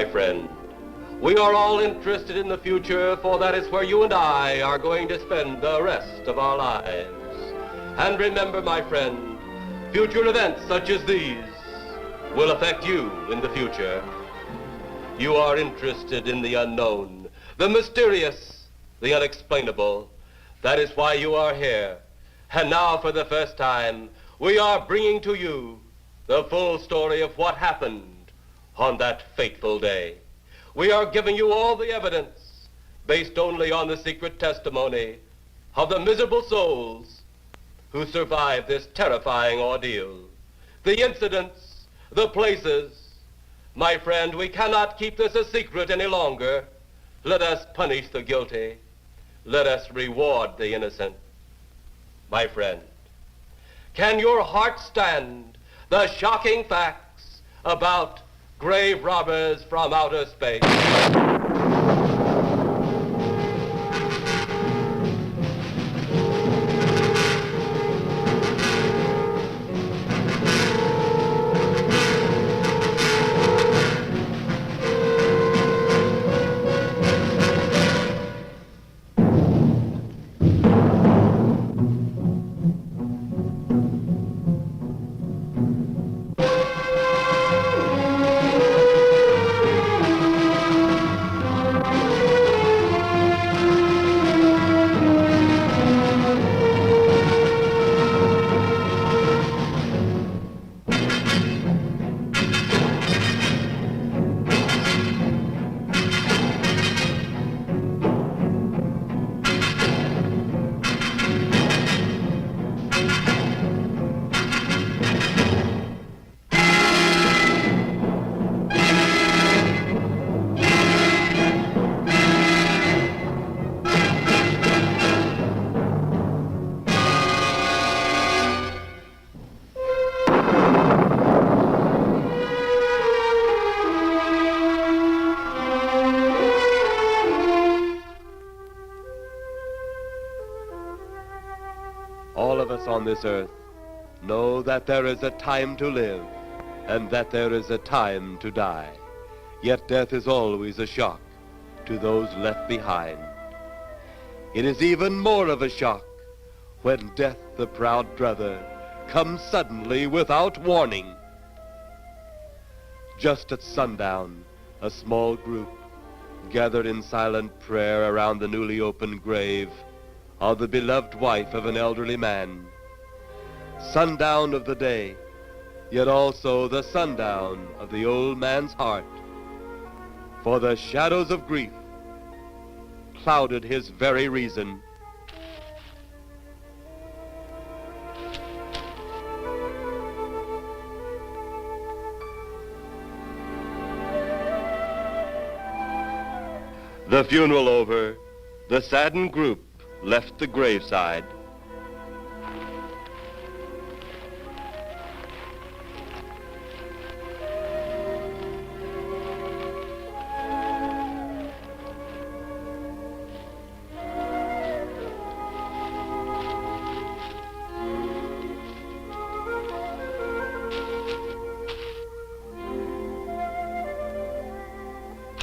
friend. We are all interested in the future, for that is where you and I are going to spend the rest of our lives. And remember, my friend, future events such as these will affect you in the future. You are interested in the unknown, the mysterious, the unexplainable. That is why you are here. And now, for the first time, we are bringing to you the full story of what happened on that fateful day. We are giving you all the evidence based only on the secret testimony of the miserable souls who survived this terrifying ordeal. The incidents, the places. My friend, we cannot keep this a secret any longer. Let us punish the guilty. Let us reward the innocent. My friend, can your heart stand the shocking facts about grave robbers from outer space? All of us on this earth know that there is a time to live and that there is a time to die. Yet death is always a shock to those left behind. It is even more of a shock when death, the proud brother, comes suddenly without warning. Just at sundown, a small group gathered in silent prayer around the newly opened grave of the beloved wife of an elderly man. Sundown of the day, yet also the sundown of the old man's heart. For the shadows of grief clouded his very reason. The funeral over, the saddened group left the graveside.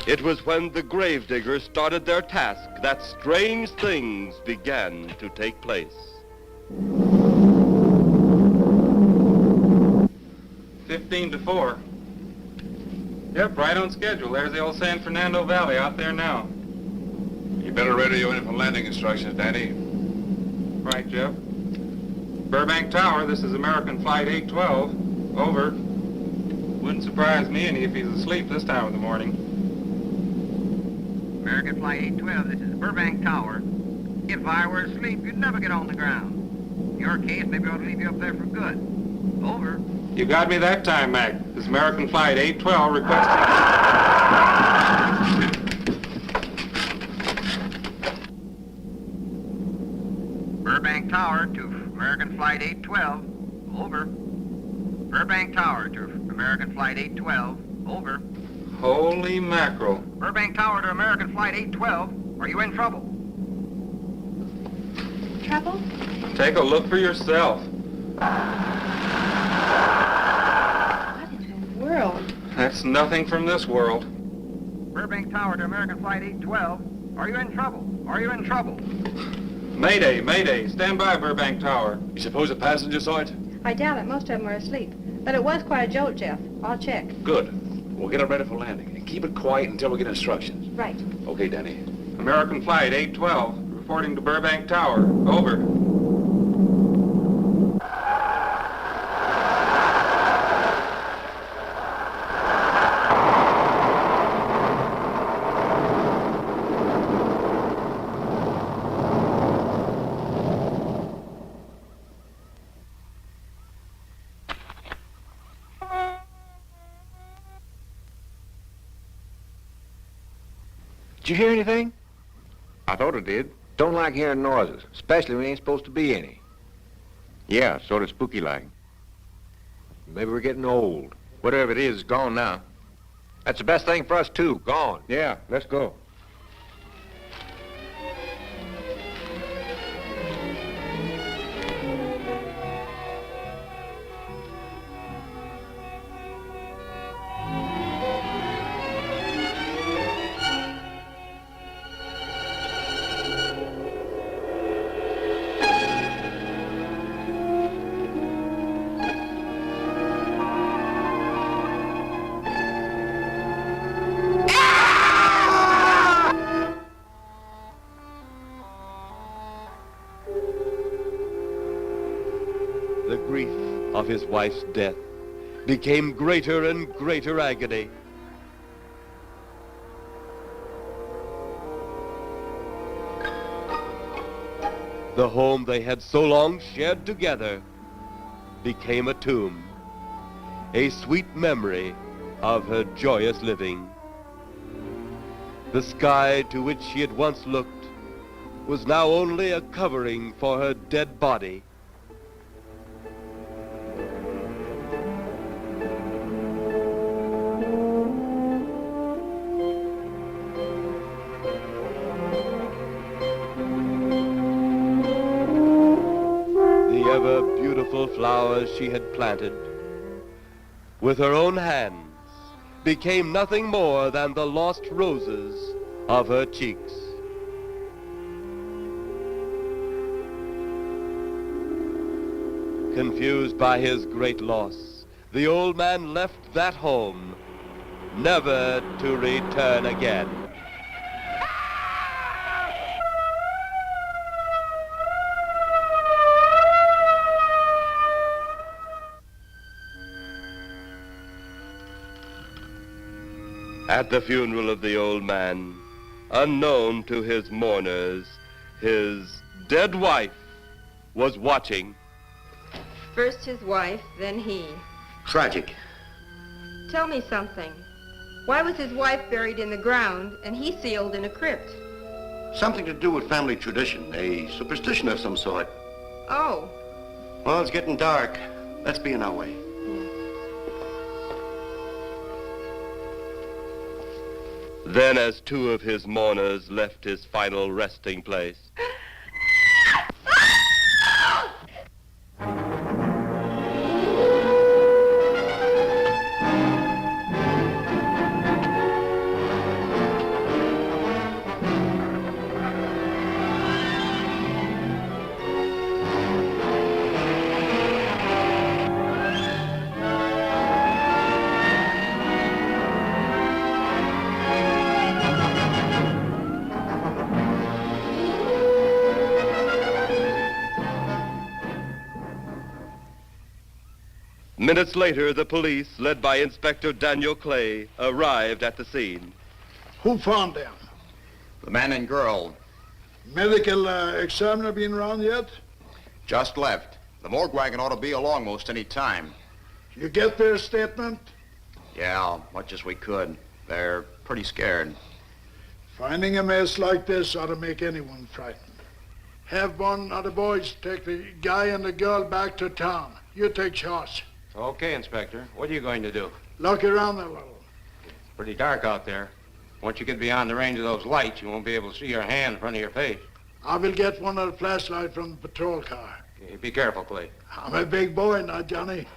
It was when the gravediggers started their task that strange things began to take place. 15 to 4. Yep, right on schedule. There's the old San Fernando Valley out there now. You better radio in for landing instructions, Danny. Right, Jeff. Burbank Tower, this is American Flight 812. Over. Wouldn't surprise me any if he's asleep this time of the morning. American Flight 812, this is Burbank Tower. If I were asleep, you'd never get on the ground. In your case, maybe I ought to leave you up there for good. Over. You got me that time, Mac. This is American Flight 812 requesting... Burbank Tower to American Flight 812. Over. Burbank Tower to American Flight 812. Over. Holy mackerel. Burbank Tower to American Flight 812. Are you in trouble? Trouble? Take a look for yourself. What in the world? That's nothing from this world. Burbank Tower to American Flight 812. Are you in trouble? Are you in trouble? Mayday, mayday. Stand by, Burbank Tower. You suppose a passenger saw it? I doubt it. Most of them are asleep. But it was quite a jolt, Jeff. I'll check. Good. We'll get it ready for landing. And keep it quiet until we get instructions. Right. Okay, Danny. American Flight 812, reporting to Burbank Tower. Over. Did you hear anything? I thought it did. Don't like hearing noises, especially when there ain't supposed to be any. Yeah, sort of spooky like. Maybe we're getting old. Whatever it is, it's gone now. That's the best thing for us, too. Gone. Yeah, let's go. The grief of his wife's death became greater and greater agony. The home they had so long shared together became a tomb, a sweet memory of her joyous living. The sky to which she had once looked was now only a covering for her dead body. Ever-beautiful flowers she had planted, with her own hands, became nothing more than the lost roses of her cheeks. Confused by his great loss, the old man left that home, never to return again. At the funeral of the old man, unknown to his mourners, his dead wife was watching. First his wife, then he. Tragic. Tell me something. Why was his wife buried in the ground and he sealed in a crypt? Something to do with family tradition, a superstition of some sort. Oh. Well, it's getting dark. Let's be on our way. Then, as two of his mourners left his final resting place, minutes later, the police, led by Inspector Daniel Clay, arrived at the scene. Who found them? The man and girl Medical examiner been around yet? just left. The morgue wagon ought to be along most any time. You get their statement? Yeah, much as we could. They're pretty scared. Finding a mess like this ought to make anyone frightened. Have one of the boys take the guy and the girl back to town. You take charge. Okay, Inspector. What are you going to do? Look around a little. It's pretty dark out there. Once you get beyond the range of those lights, you won't be able to see your hand in front of your face. I will get one of the flashlights from the patrol car. Okay, be careful, Clay. I'm a big boy now, Johnny.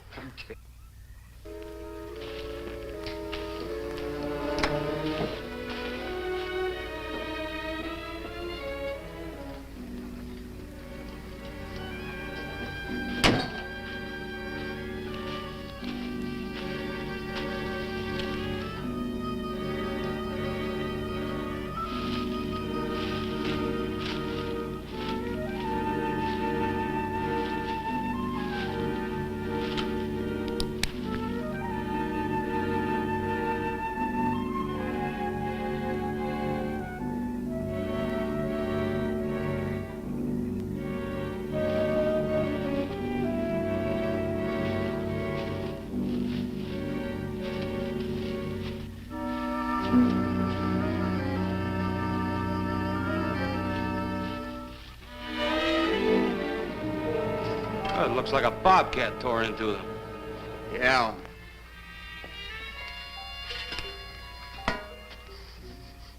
Oh, it looks like a bobcat tore into them. Yeah.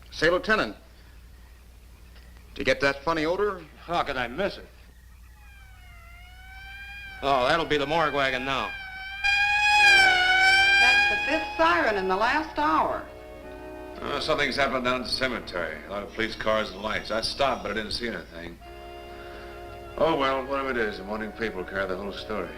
Say, Lieutenant, did you get that funny odor? How could I miss it? Oh, that'll be the morgue wagon now. That's the fifth siren in the last hour. Something's happened down at the cemetery. A lot of police cars and lights. I stopped, but I didn't see anything. Oh, well, whatever it is, the morning paper will carry the whole story.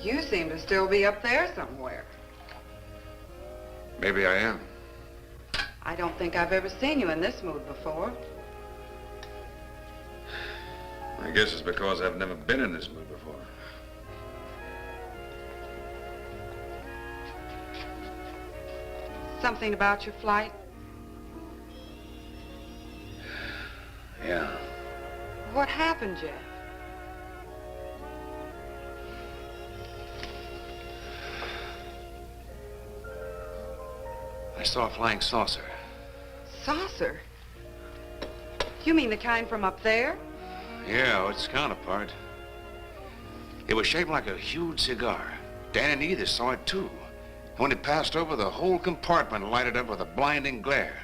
You seem to still be up there somewhere. Maybe I am. I don't think I've ever seen you in this mood before. I guess it's because I've never been in this mood before. Something about your flight? Yeah. What happened, Jeff? I saw a flying saucer. Saucer? You mean the kind from up there? Yeah, its counterpart. It was shaped like a huge cigar. Dan and Edith saw it too. And when it passed over, the whole compartment lighted up with a blinding glare.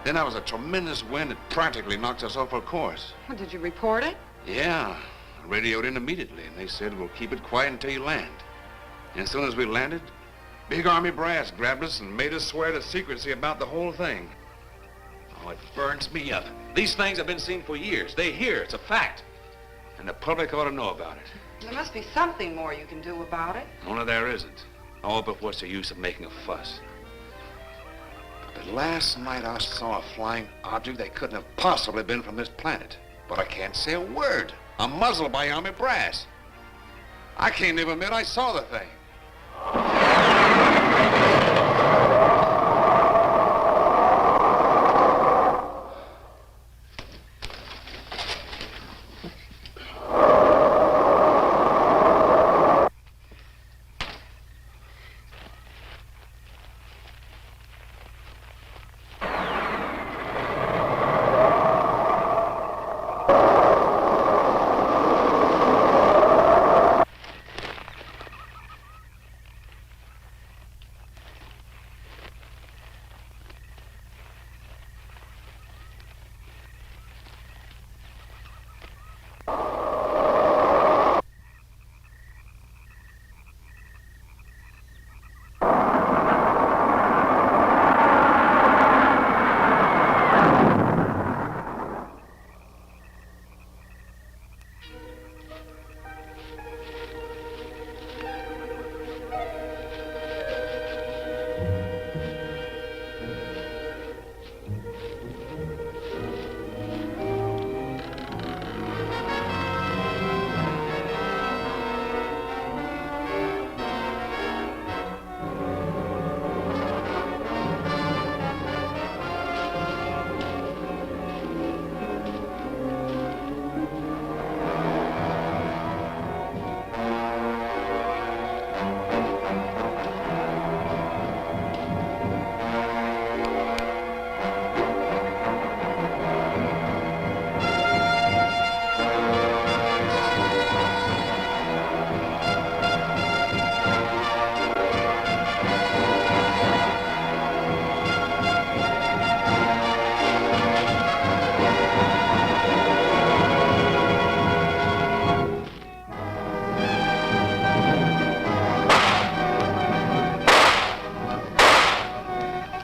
Then there was a tremendous wind that practically knocked us off our course. Well, did you report it? Yeah, I radioed in immediately, and they said, we'll keep it quiet until you land. And as soon as we landed, big army brass grabbed us and made us swear to secrecy about the whole thing. Oh, it burns me up. These things have been seen for years. They hear, it's a fact. And the public ought to know about it. There must be something more you can do about it. Only there isn't. Oh, but what's the use of making a fuss? But last night I saw a flying object that couldn't have possibly been from this planet. But I can't say a word. I'm muzzled by army brass. I can't even admit I saw the thing.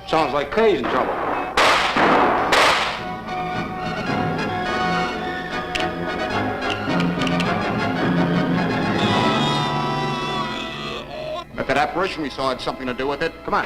Sounds like Kay's in trouble. If that apparition we saw had something to do with it, Come on.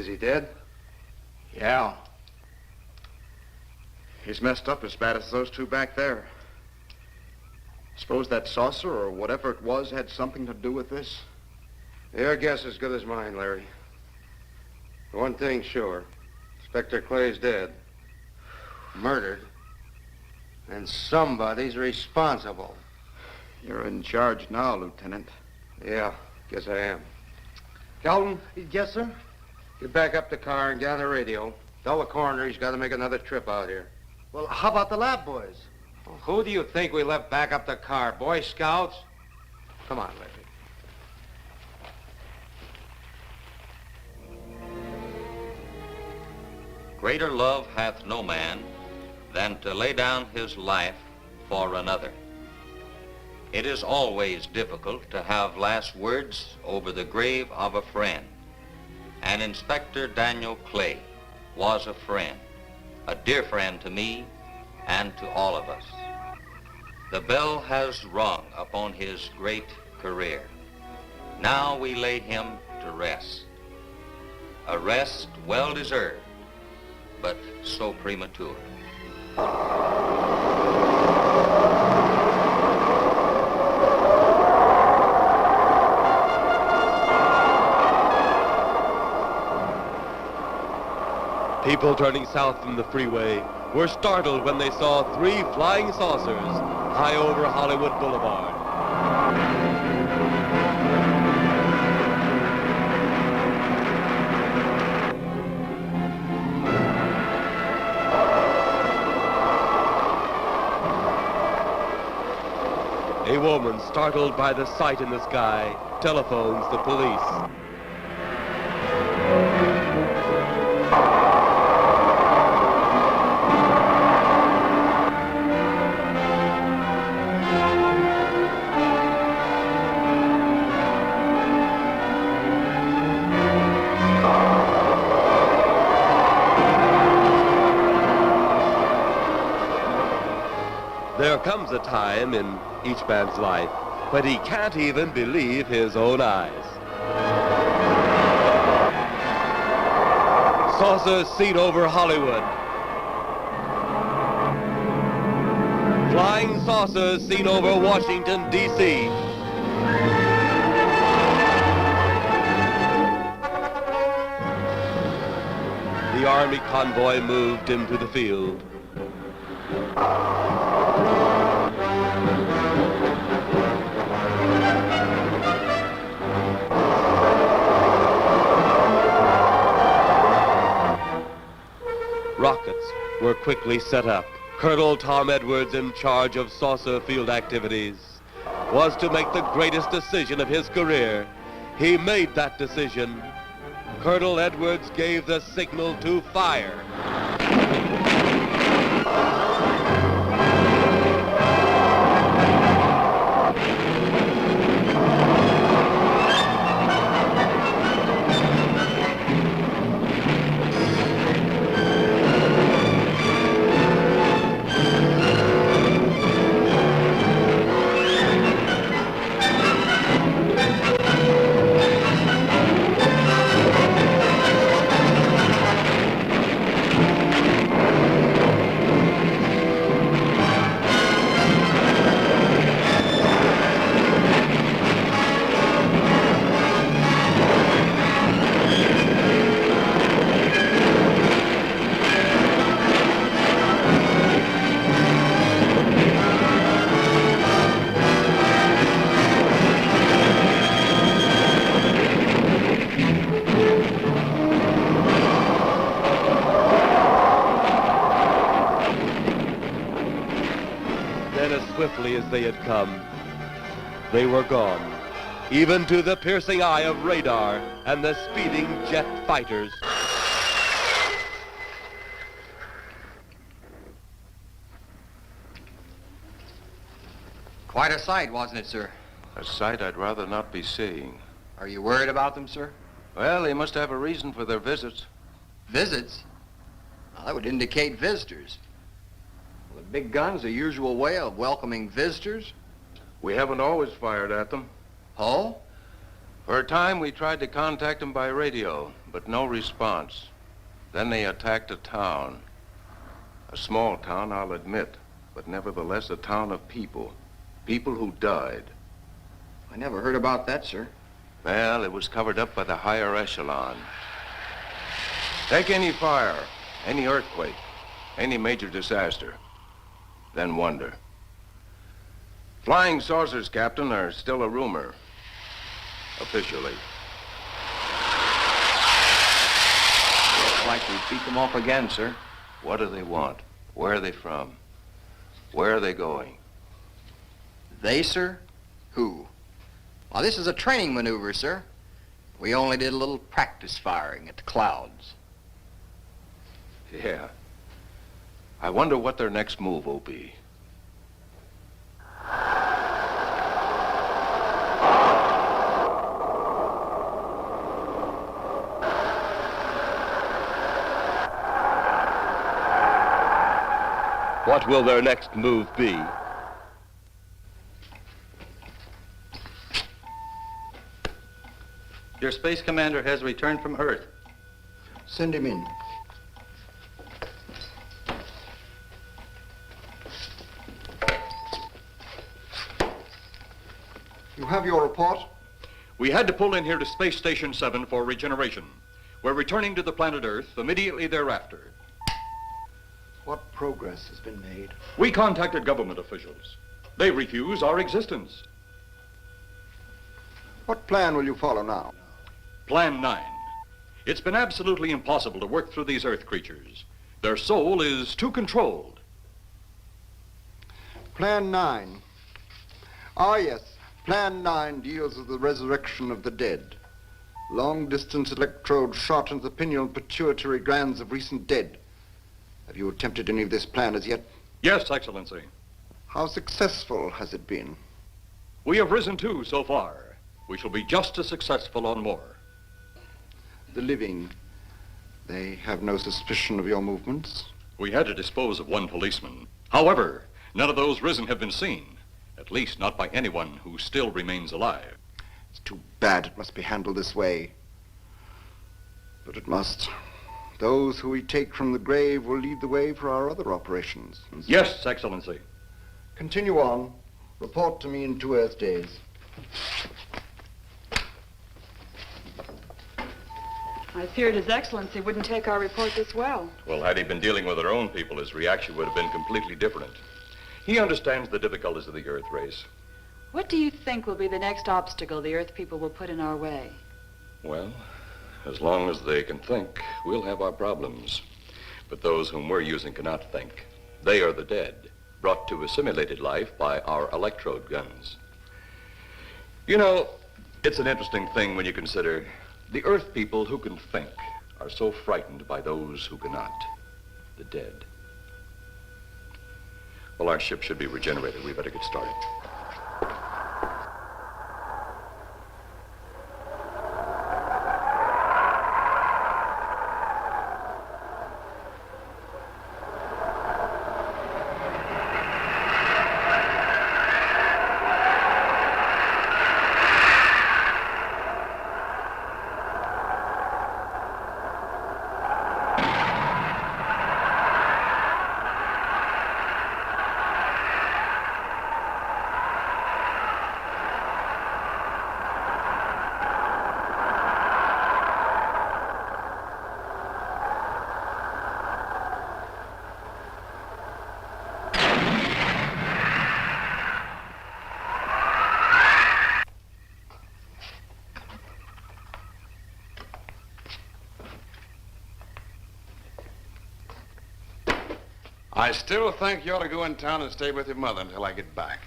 is he dead? Yeah. He's messed up as bad as those two back there. Suppose that saucer or whatever it was had something to do with this? Your guess is as good as mine, Larry. One thing's sure. Inspector Clay's dead. Murdered. And somebody's responsible. You're in charge now, Lieutenant. Yeah, guess I am. Kelton? Yes, sir? Get back up the car and get on the radio. Tell the coroner he's got to make another trip out here. Well, how about the lab boys? Well, who do you think we left back up the car? Boy Scouts? Come on, Larry. Greater love hath no man than to lay down his life for another. It is always difficult to have last words over the grave of a friend. And Inspector Daniel Clay was a friend, a dear friend to me and to all of us. The bell has rung upon his great career. Now we lay him to rest. A rest well deserved, but so premature. People turning south from the freeway were startled when they saw 3 flying saucers high over Hollywood Boulevard. A woman, startled by the sight in the sky, telephones the police. There comes a time in each man's life when he can't even believe his own eyes. Saucers seen over Hollywood. Flying saucers seen over Washington, D.C. The Army convoy moved into the field. Rockets were quickly set up. Colonel Tom Edwards, in charge of saucer field activities, was to make the greatest decision of his career. He made that decision. Colonel Edwards gave the signal to fire. Swiftly as they had come, they were gone, even to the piercing eye of radar and the speeding jet fighters. Quite a sight, wasn't it, sir? A sight I'd rather not be seeing. Are you worried about them, sir? Well, they must have a reason for their visits. Visits? Well, that would indicate visitors. Well, the big gun's the usual way of welcoming visitors. We haven't always fired at them. Oh? For a time, we tried to contact them by radio, but no response. Then they attacked a town. A small town, I'll admit, but nevertheless a town of people. People who died. I never heard about that, sir. Well, it was covered up by the higher echelon. Take any fire, any earthquake, any major disaster, then wonder. Flying saucers, Captain, are still a rumor, officially. Looks like we beat them off again, sir. What do they want? Where are they from? Where are they going? They, sir? Who? Well, this is a training maneuver, sir. We only did a little practice firing at the clouds. Yeah. I wonder what their next move will be. What will their next move be? Your space commander has returned from Earth. Send him in. You have your report? We had to pull in here to Space Station 7 for regeneration. We're returning to the planet Earth immediately thereafter. What progress has been made? We contacted government officials. They refuse our existence. What plan will you follow now? Plan 9. It's been absolutely impossible to work through these Earth creatures. Their soul is too controlled. Plan 9. Ah, yes. Plan 9 deals with the resurrection of the dead. Long-distance electrode shot into the pineal pituitary glands of recent dead. Have you attempted any of this plan as yet? Yes, Excellency. How successful has it been? We have risen 2 so far. We shall be just as successful on more. The living, they have no suspicion of your movements? We had to dispose of 1 policeman. However, none of those risen have been seen. At least not by anyone who still remains alive. It's too bad it must be handled this way. But it must. Those who we take from the grave will lead the way for our other operations. Yes, Excellency. Continue on. Report to me in 2 Earth days. I feared His Excellency wouldn't take our report this well. Well, had he been dealing with our own people, his reaction would have been completely different. He understands the difficulties of the Earth race. What do you think will be the next obstacle the Earth people will put in our way? Well, as long as they can think, we'll have our problems. But those whom we're using cannot think. They are the dead, brought to a simulated life by our electrode guns. You know, it's an interesting thing when you consider the Earth people who can think are so frightened by those who cannot, the dead. Well, our ship should be regenerated. We better get started. I still think you ought to go in town and stay with your mother until I get back.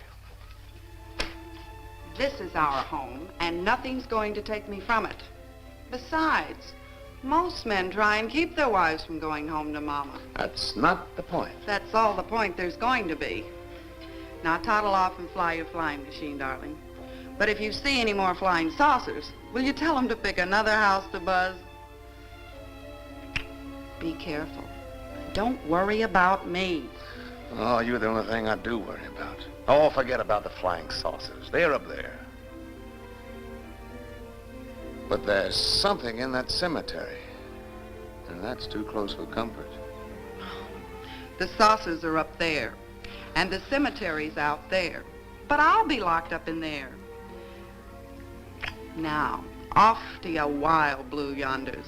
This is our home, and nothing's going to take me from it. Besides, most men try and keep their wives from going home to Mama. That's not the point. That's all the point there's going to be. Now toddle off and fly your flying machine, darling. But if you see any more flying saucers, will you tell them to pick another house to buzz? Be careful. Don't worry about me. Oh, you're the only thing I do worry about. Oh, forget about the flying saucers. They're up there. But there's something in that cemetery. And that's too close for comfort. The saucers are up there, and the cemetery's out there. But I'll be locked up in there. Now, off to your wild blue yonders.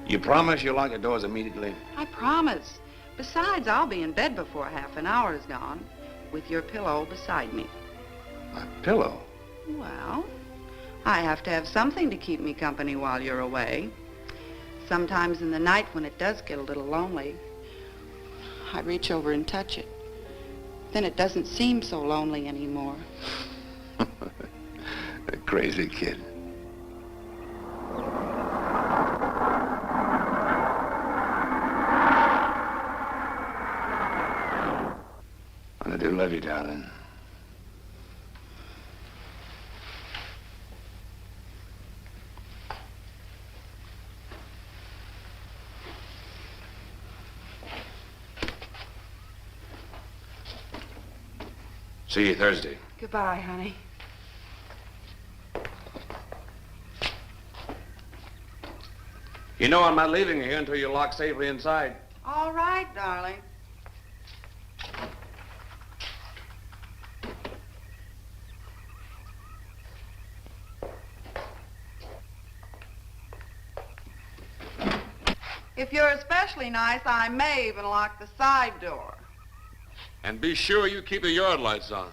You promise you'll lock the doors immediately? I promise. Besides, I'll be in bed before half an hour is gone, with your pillow beside me. My pillow? Well, I have to have something to keep me company while you're away. Sometimes in the night when it does get a little lonely, I reach over and touch it. Then it doesn't seem so lonely anymore. A crazy kid. I do love you, darling. See you Thursday. Goodbye, honey. You know I'm not leaving you here until you're locked safely inside. All right, darling. If you're especially nice, I may even lock the side door. And be sure you keep the yard lights on.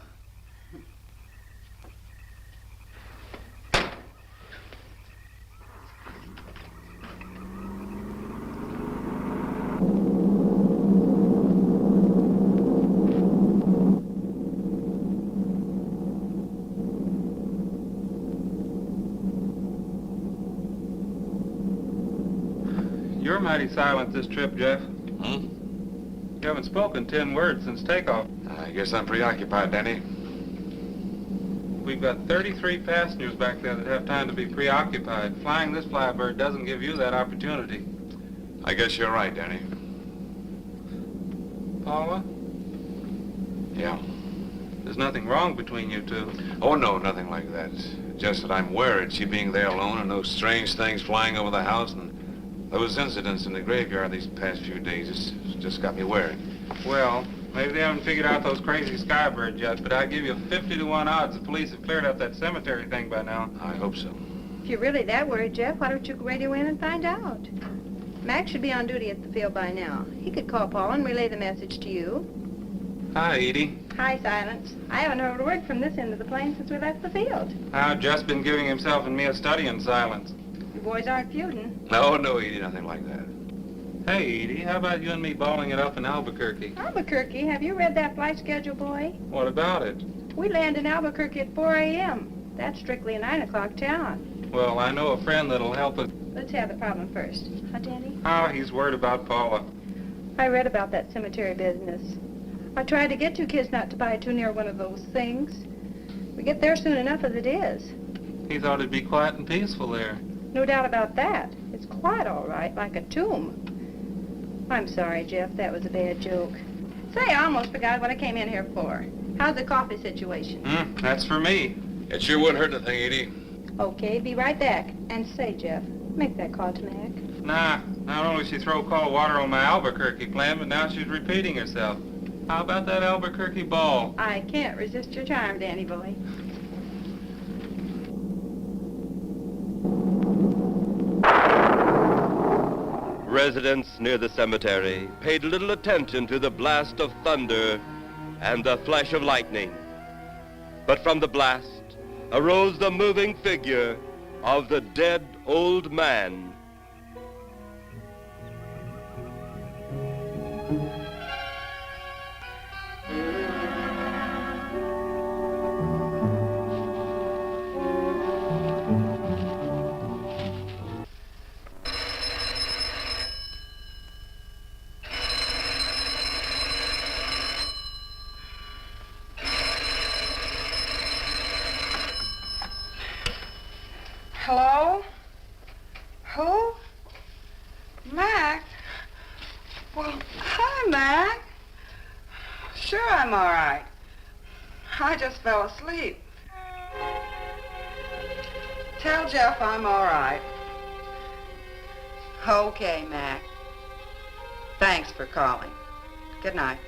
You're mighty silent this trip, Jeff. Hmm? You haven't spoken 10 words since takeoff. I guess I'm preoccupied, Danny. We've got 33 passengers back there that have time to be preoccupied. Flying this flybird doesn't give you that opportunity. I guess you're right, Danny. Paula? Yeah. There's nothing wrong between you two. Oh, no, nothing like that. Just that I'm worried, she being there alone and those strange things flying over the house and those incidents in the graveyard these past few days. It's just got me worried. Well, maybe they haven't figured out those crazy skybirds yet, but I'd give you 50 to 1 odds the police have cleared up that cemetery thing by now. I hope so. If you're really that worried, Jeff, why don't you radio in and find out? Mac should be on duty at the field by now. He could call Paul and relay the message to you. Hi, Edie. Hi, Silence. I haven't heard a word from this end of the plane since we left the field. I've just been giving himself and me a study in silence. You boys aren't feuding. No, Edie, nothing like that. Hey, Edie, how about you and me balling it up in Albuquerque? Albuquerque? Have you read that flight schedule, boy? What about it? We land in Albuquerque at 4 a.m. That's strictly a 9 o'clock town. Well, I know a friend that'll help us. Let's have the problem first. Huh, Danny? Oh, he's worried about Paula. I read about that cemetery business. I tried to get you kids not to buy too near one of those things. We get there soon enough as it is. He thought it'd be quiet and peaceful there. No doubt about that. It's quite all right, like a tomb. I'm sorry, Jeff. That was a bad joke. Say, I almost forgot what I came in here for. How's the coffee situation? That's for me. It sure wouldn't hurt a thing, Edie. Okay, be right back. And say, Jeff, make that call to Mac. Nah, not only she throw cold water on my Albuquerque plan, but now she's repeating herself. How about that Albuquerque ball? I can't resist your charm, Danny boy. Residents near the cemetery paid little attention to the blast of thunder and the flash of lightning. But from the blast arose the moving figure of the dead old man. Hello? Who? Mac? Well, hi, Mac. Sure, I'm all right. I just fell asleep. Tell Jeff I'm all right. Okay, Mac. Thanks for calling. Good night.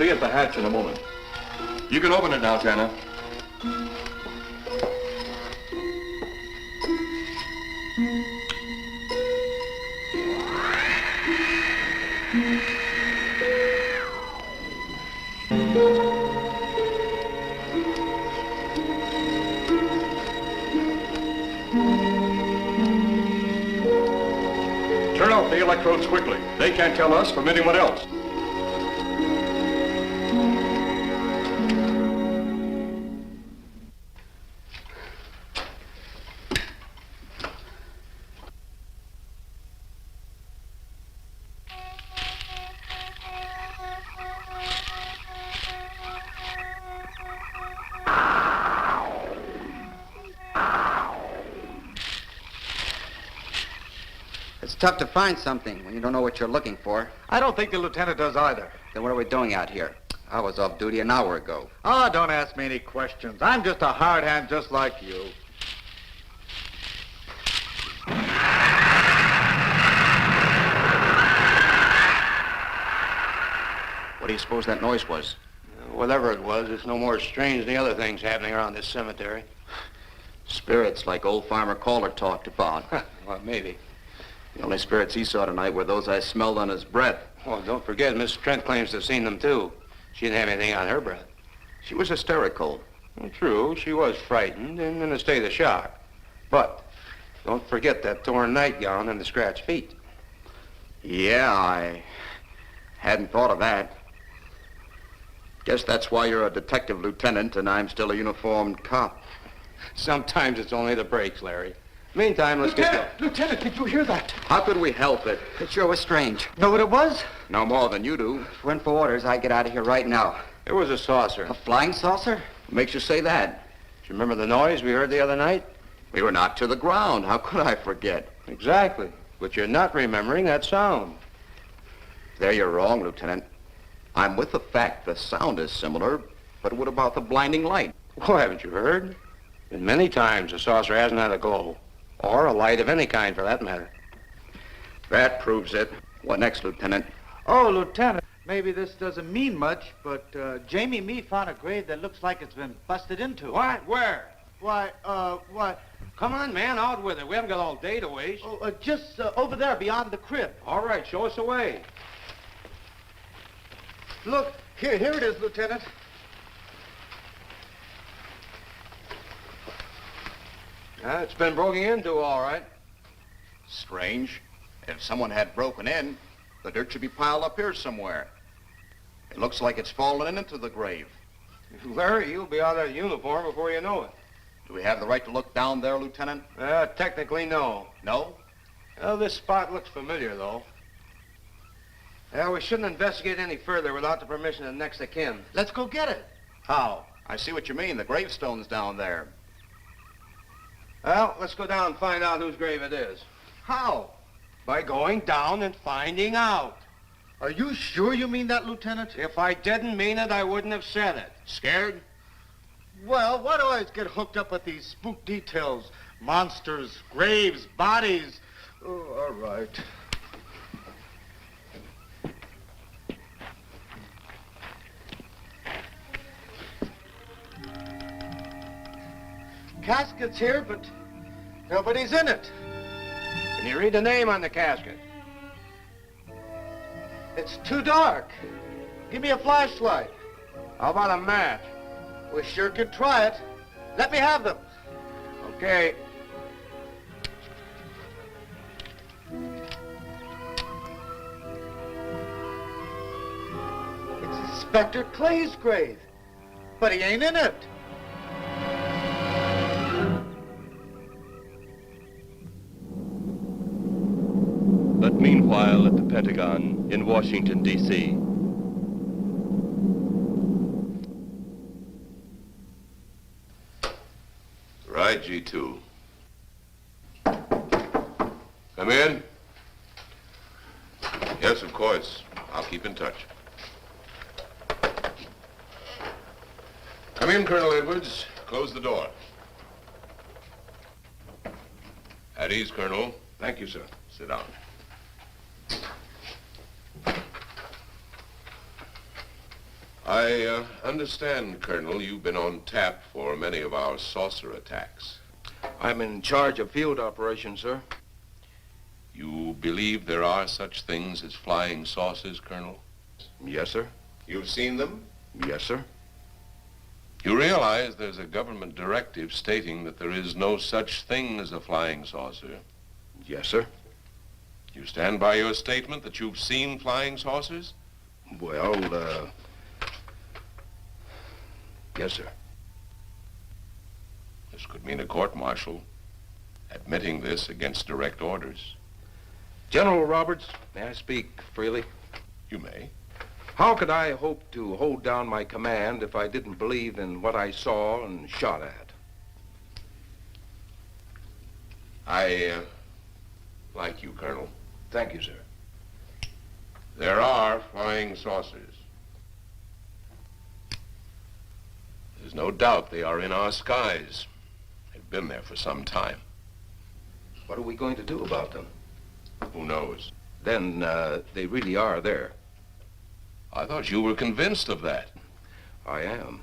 be at the hatch in a moment. You can open it now, Tanner. Turn off the electrodes quickly. They can't tell us from anyone else. It's tough to find something when you don't know what you're looking for. I don't think the lieutenant does either. Then what are we doing out here? I was off duty an hour ago. Oh, don't ask me any questions. I'm just a hard hand just like you. What do you suppose that noise was? Whatever it was, it's no more strange than the other things happening around this cemetery. Spirits like old Farmer Caller talked about. Well, maybe. The only spirits he saw tonight were those I smelled on his breath. Well, don't forget, Miss Trent claims to have seen them, too. She didn't have anything on her breath. She was hysterical. Well, true, she was frightened and in a state of shock. But don't forget that torn nightgown and the scratched feet. Yeah, I hadn't thought of that. Guess that's why you're a detective lieutenant and I'm still a uniformed cop. Sometimes it's only the breaks, Larry. Meantime, let's get going. Lieutenant, did you hear that? How could we help it? It sure was strange. Know what it was? No more than you do. Went for orders. I get out of here right now. It was a saucer. A flying saucer? What makes you say that? Do you remember the noise we heard the other night? We were knocked to the ground. How could I forget? Exactly. But you're not remembering that sound. There you're wrong, Lieutenant. I'm with the fact the sound is similar, but what about the blinding light? Well, haven't you heard? Been many times the saucer hasn't had a glow. Or a light of any kind, for that matter. That proves it. What next, Lieutenant? Oh, Lieutenant, maybe this doesn't mean much, but Jamie and me found a grave that looks like it's been busted into. What? Where? Why, what? Come on, man, out with it. We haven't got all day to waste. Oh, just over there beyond the crib. All right, show us the way. Look, here it is, Lieutenant. It's been broken into, all right. Strange. If someone had broken in, the dirt should be piled up here somewhere. It looks like it's fallen into the grave. Larry, you'll be out of uniform before you know it. Do we have the right to look down there, Lieutenant? Technically, no. No? Well, this spot looks familiar, though. We shouldn't investigate any further without the permission of next of kin. Let's go get it. How? I see what you mean. The gravestone's down there. Well, let's go down and find out whose grave it is. How? By going down and finding out. Are you sure you mean that, Lieutenant? If I didn't mean it, I wouldn't have said it. Scared? Well, why do I always get hooked up with these spook details? Monsters, graves, bodies. Oh, all right. Casket's here, but nobody's in it. Can you read the name on the casket? It's too dark. Give me a flashlight. How about a match? We sure could try it. Let me have them. Okay. It's Inspector Clay's grave, but he ain't in it. But meanwhile, at the Pentagon in Washington, D.C., Right, G2. Come in. Yes, of course. I'll keep in touch. Come in, Colonel Edwards. Close the door. At ease, Colonel. Thank you, sir. Sit down. I understand, Colonel, you've been on tap for many of our saucer attacks. I'm in charge of field operations, sir. You believe there are such things as flying saucers, Colonel? Yes, sir. You've seen them? Yes, sir. You realize there's a government directive stating that there is no such thing as a flying saucer? Yes, sir. You stand by your statement that you've seen flying saucers? Well, yes, sir. This could mean a court-martial, admitting this against direct orders. General Roberts, may I speak freely? You may. How could I hope to hold down my command if I didn't believe in what I saw and shot at? I like you, Colonel. Thank you, sir. There are flying saucers. There's no doubt they are in our skies. They've been there for some time. What are we going to do about them? Who knows? Then they really are there. I thought you were convinced of that. I am.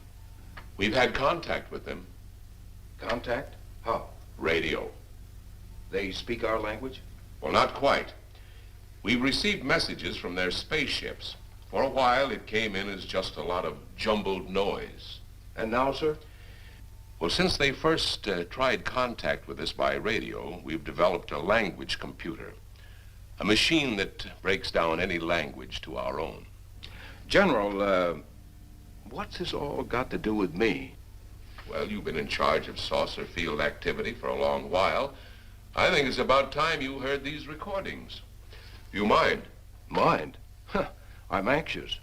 We've had contact with them. Contact? How? Radio. They speak our language? Well, not quite. We've received messages from their spaceships. For a while, it came in as just a lot of jumbled noise. And now, sir? Well, since they first tried contact with us by radio, we've developed a language computer. A machine that breaks down any language to our own. General, what's this all got to do with me? Well, you've been in charge of saucer field activity for a long while. I think it's about time you heard these recordings. Do you mind? Mind? Huh, I'm anxious.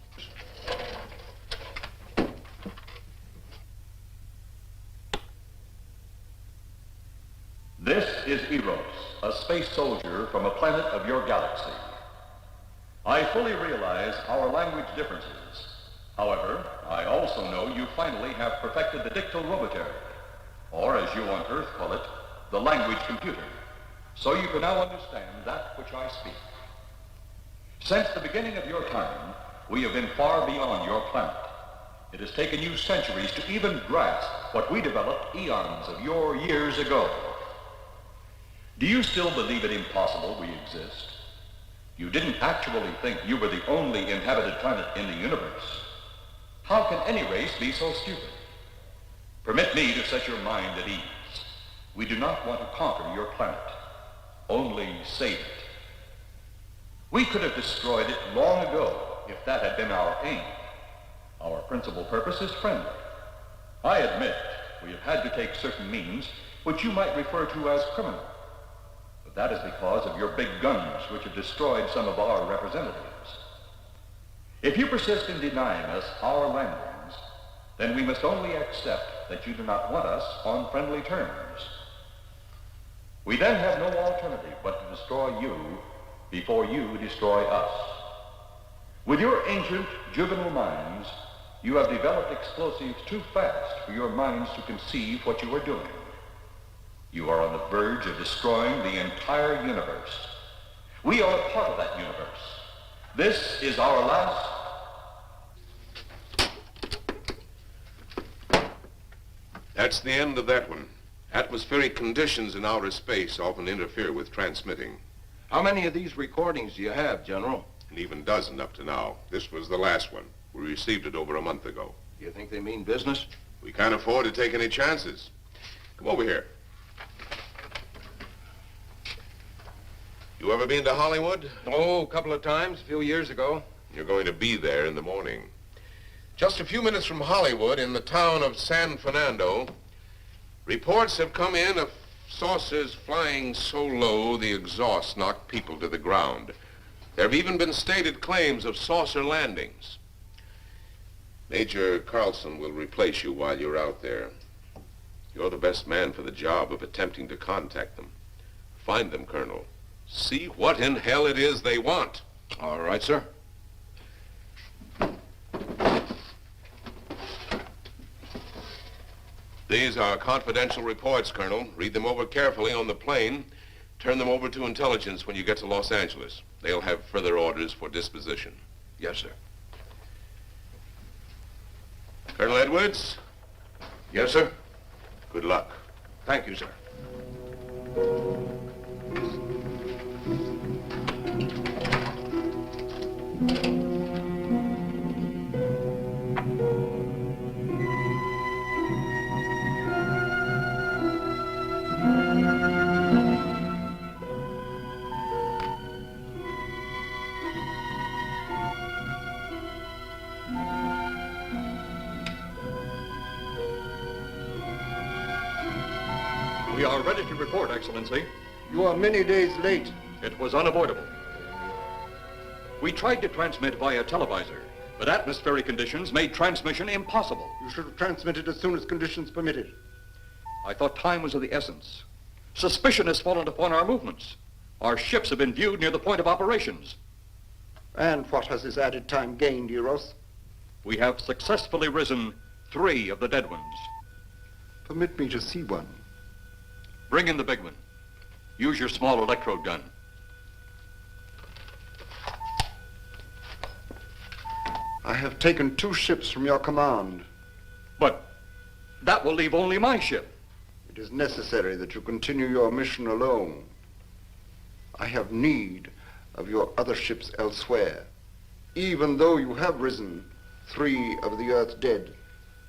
This is Eros, a space soldier from a planet of your galaxy. I fully realize our language differences. However, I also know you finally have perfected the dictal robotary, or as you on Earth call it, the language computer. So you can now understand that which I speak. Since the beginning of your time, we have been far beyond your planet. It has taken you centuries to even grasp what we developed eons of your years ago. Do you still believe it impossible we exist? You didn't actually think you were the only inhabited planet in the universe. How can any race be so stupid? Permit me to set your mind at ease. We do not want to conquer your planet, only save it. We could have destroyed it long ago if that had been our aim. Our principal purpose is friendly. I admit we have had to take certain means which you might refer to as criminal. But that is because of your big guns which have destroyed some of our representatives. If you persist in denying us our landings, then we must only accept that you do not want us on friendly terms. We then have no alternative but to destroy you before you destroy us. With your ancient juvenile minds, you have developed explosives too fast for your minds to conceive what you are doing. You are on the verge of destroying the entire universe. We are a part of that universe. This is our last... That's the end of that one. Atmospheric conditions in outer space often interfere with transmitting. How many of these recordings do you have, General? An even dozen up to now. This was the last one. We received it over a month ago. Do you think they mean business? We can't afford to take any chances. Come over here. You ever been to Hollywood? Oh, a couple of times, a few years ago. You're going to be there in the morning. Just a few minutes from Hollywood, in the town of San Fernando, reports have come in of saucers flying so low the exhaust knocked people to the ground. There have even been stated claims of saucer landings. Major Carlson will replace you while you're out there. You're the best man for the job of attempting to contact them. Find them, Colonel. See what in hell it is they want. All right, sir. These are confidential reports, Colonel. Read them over carefully on the plane. Turn them over to intelligence when you get to Los Angeles. They'll have further orders for disposition. Yes, sir. Colonel Edwards? Yes, sir? Good luck. Thank you, sir. We are ready to report, Excellency. You are many days late. It was unavoidable. We tried to transmit via televisor, but atmospheric conditions made transmission impossible. You should have transmitted as soon as conditions permitted. I thought time was of the essence. Suspicion has fallen upon our movements. Our ships have been viewed near the point of operations. And what has this added time gained, Eros? We have successfully risen 3 of the dead ones. Permit me to see one. Bring in the big one. Use your small electrode gun. I have taken 2 ships from your command. But that will leave only my ship. It is necessary that you continue your mission alone. I have need of your other ships elsewhere. Even though you have risen 3 of the Earth's dead,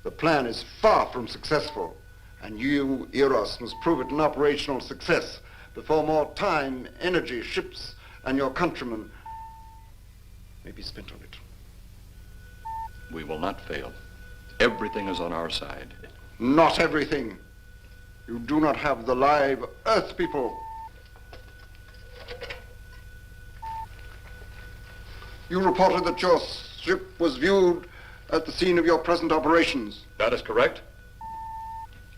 the plan is far from successful. And you, Eros, must prove it an operational success before more time, energy, ships, and your countrymen may be spent on it. We will not fail. Everything is on our side. Not everything. You do not have the live Earth people. You reported that your ship was viewed at the scene of your present operations. That is correct.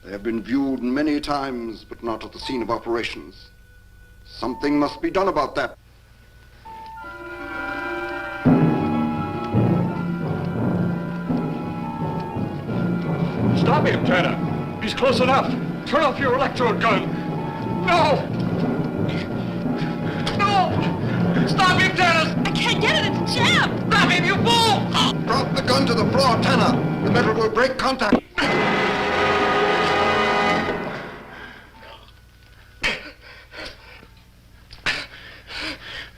They have been viewed many times, but not at the scene of operations. Something must be done about that. Stop him, Tanner. He's close enough. Turn off your electrode gun. No! No! Stop him, Tanner! I can't get it. It's jammed. Stop him, you fool! Drop the gun to the floor, Tanner. The metal will break contact.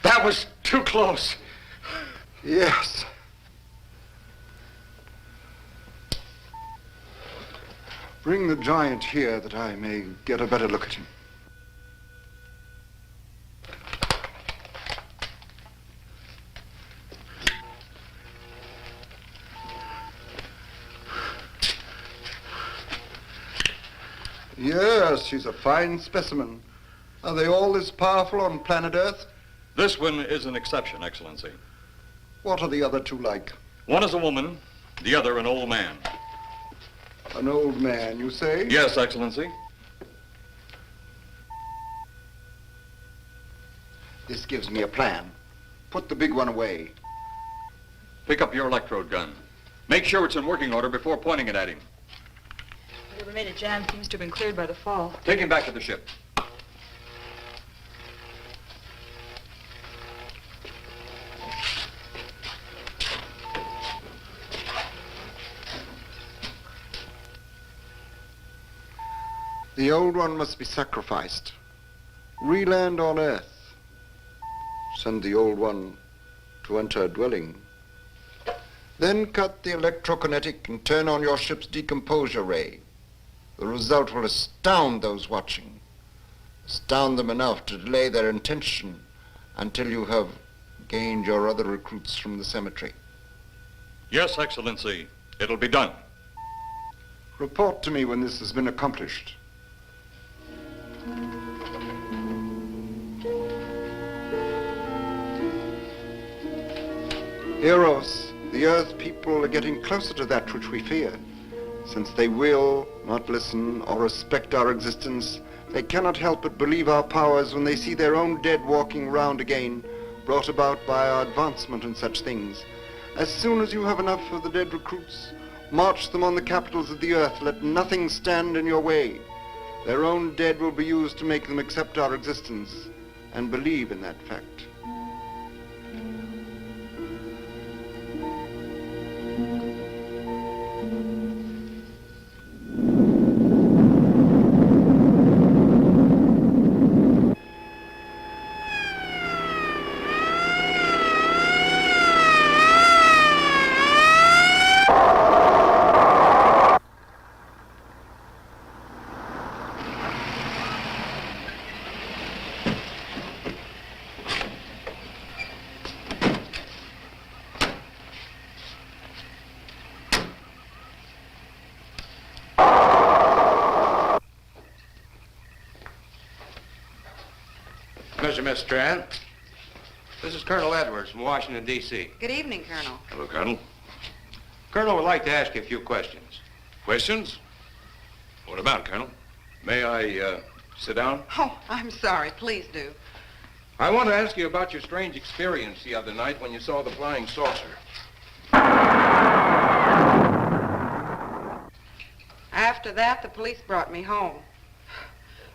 That was too close. Yes. Bring the giant here that I may get a better look at him. Yes, he's a fine specimen. Are they all as powerful on planet Earth? This one is an exception, Excellency. What are the other 2 like? One is a woman, the other an old man. An old man, you say? Yes, Excellency. This gives me a plan. Put the big one away. Pick up your electrode gun. Make sure it's in working order before pointing it at him. Whatever made it jam seems to have been cleared by the fall. Take him back to the ship. The old one must be sacrificed. Re-land on Earth. Send the old one to enter a dwelling. Then cut the electrokinetic and turn on your ship's decomposure ray. The result will astound those watching. Astound them enough to delay their intention until you have gained your other recruits from the cemetery. Yes, Excellency. It'll be done. Report to me when this has been accomplished. Eros, the Earth people are getting closer to that which we fear. Since they will not listen or respect our existence, they cannot help but believe our powers when they see their own dead walking round again, brought about by our advancement and such things. As soon as you have enough of the dead recruits, march them on the capitals of the Earth. Let nothing stand in your way. Their own dead will be used to make them accept our existence and believe in that fact. Pleasure, Miss Trent. This is Colonel Edwards from Washington, D.C. Good evening, Colonel. Hello, Colonel. Colonel would like to ask you a few questions. Questions? What about, Colonel? May I sit down? Oh, I'm sorry. Please do. I want to ask you about your strange experience the other night when you saw the flying saucer. After that, the police brought me home.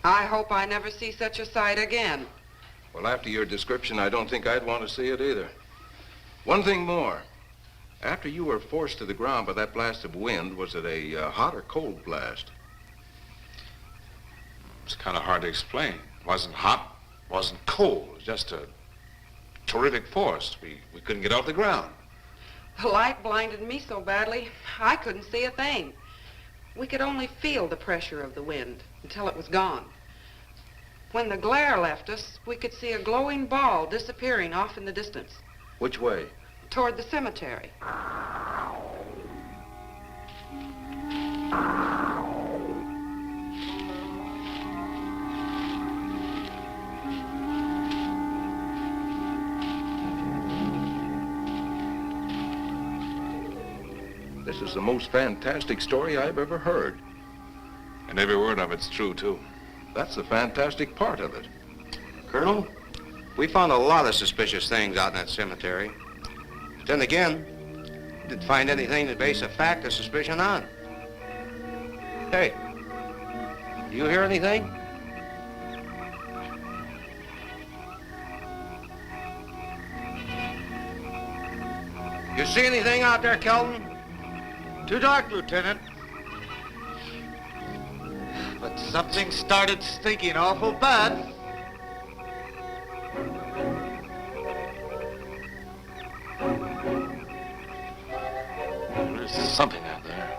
I hope I never see such a sight again. Well, after your description, I don't think I'd want to see it either. One thing more. After you were forced to the ground by that blast of wind, was it a hot or cold blast? It's kind of hard to explain. It wasn't hot, wasn't cold. It was just a terrific force. We couldn't get off the ground. The light blinded me so badly, I couldn't see a thing. We could only feel the pressure of the wind until it was gone. When the glare left us, we could see a glowing ball disappearing off in the distance, Which way? toward the cemetery. This is the most fantastic story I've ever heard. And every word of it's true, too. That's the fantastic part of it. Colonel, we found a lot of suspicious things out in that cemetery. But then again, we didn't find anything to base a fact or suspicion on. Hey, do you hear anything? You see anything out there, Kelton? Too dark, Lieutenant. But something started stinking awful bad. There's something out there.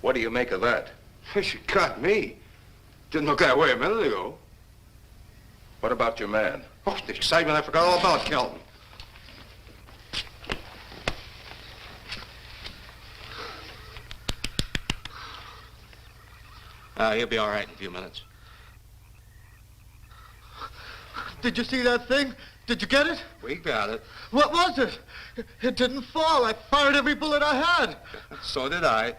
What do you make of that? You got me. Didn't look that way a minute ago. What about your man? Oh, the excitement, I forgot all about Kelton. He'll be all right in a few minutes. Did you see that thing? Did you get it? We got it. What was it? It didn't fall. I fired every bullet I had. So did I.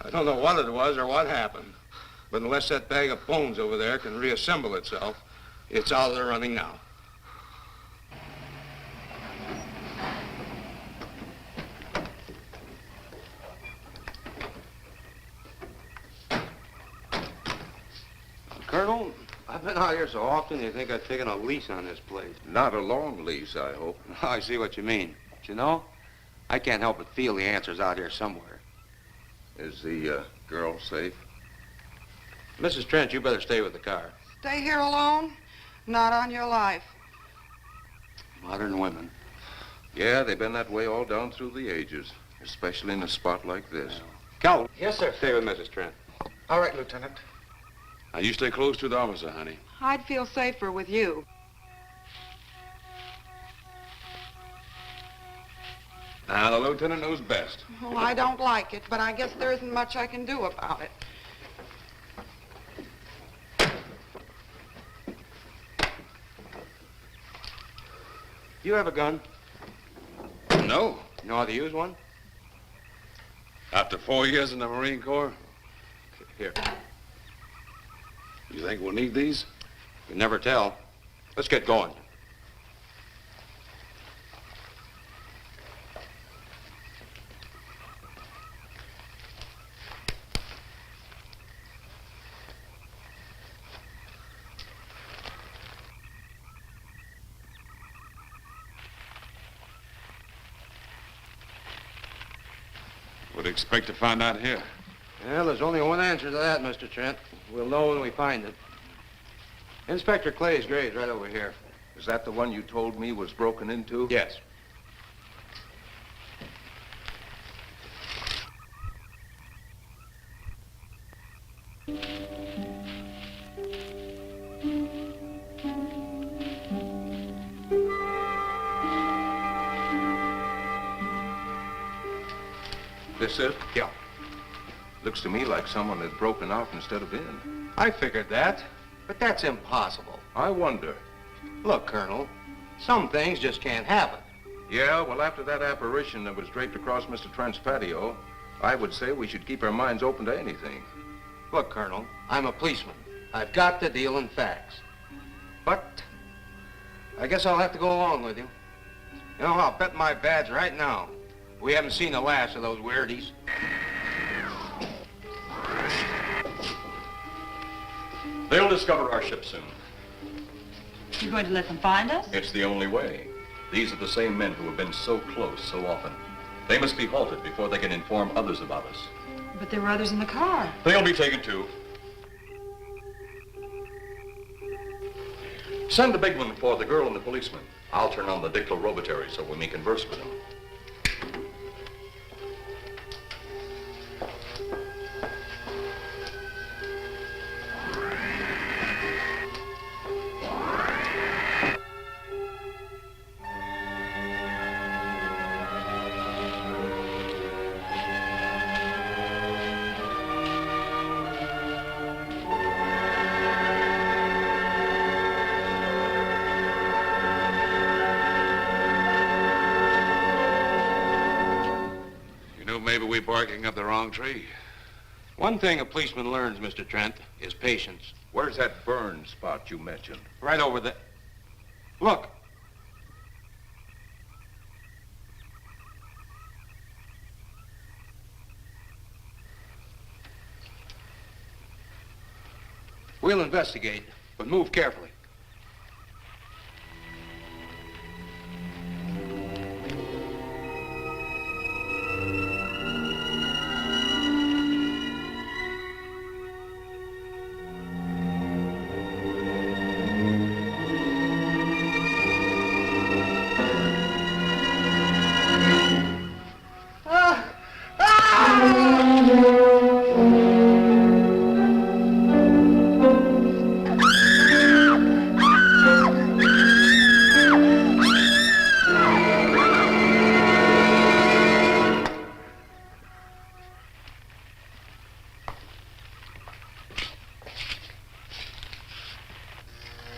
I don't know what it was or what happened. But unless that bag of bones over there can reassemble itself, it's out of the running now. Colonel, I've been out here so often you think I've taken a lease on this place. Not a long lease, I hope. I see what you mean. But you know, I can't help but feel the answer's out here somewhere. Is the girl safe? Mrs. Trent, you better stay with the car. Stay here alone? Not on your life. Modern women. Yeah, they've been that way all down through the ages, especially in a spot like this. Calvin. Yes, sir. Stay with Mrs. Trent. All right, Lieutenant. Now, you stay close to the officer, honey. I'd feel safer with you. Now, the lieutenant knows best. Oh, I don't like it, but I guess there isn't much I can do about it. You have a gun? No. You know how to use one? After 4 years in the Marine Corps? Here. You think we'll need these? You can never tell. Let's get going. What do you expect to find out here? Well, there's only one answer to that, Mr. Trent. We'll know when we find it. Inspector Clay's grave's right over here. Is that the one you told me was broken into? Yes. This it? Yeah. Looks to me like someone had broken out instead of in. I figured that, but that's impossible. I wonder. Look, Colonel, some things just can't happen. Yeah, well, after that apparition that was draped across Mr. Trent's patio, I would say we should keep our minds open to anything. Look, Colonel, I'm a policeman. I've got to deal in facts. But I guess I'll have to go along with you. You know, I'll bet my badge right now we haven't seen the last of those weirdies. They'll discover our ship soon. You're going to let them find us? It's the only way. These are the same men who have been so close so often. They must be halted before they can inform others about us. But there were others in the car. They'll be taken too. Send the big one for the girl and the policeman. I'll turn on the dictylrobotary so we may converse with them. Barking up the wrong tree. One thing a policeman learns, Mr. Trent, is patience. Where's that burn spot you mentioned? Right over there. Look. We'll investigate, but move carefully.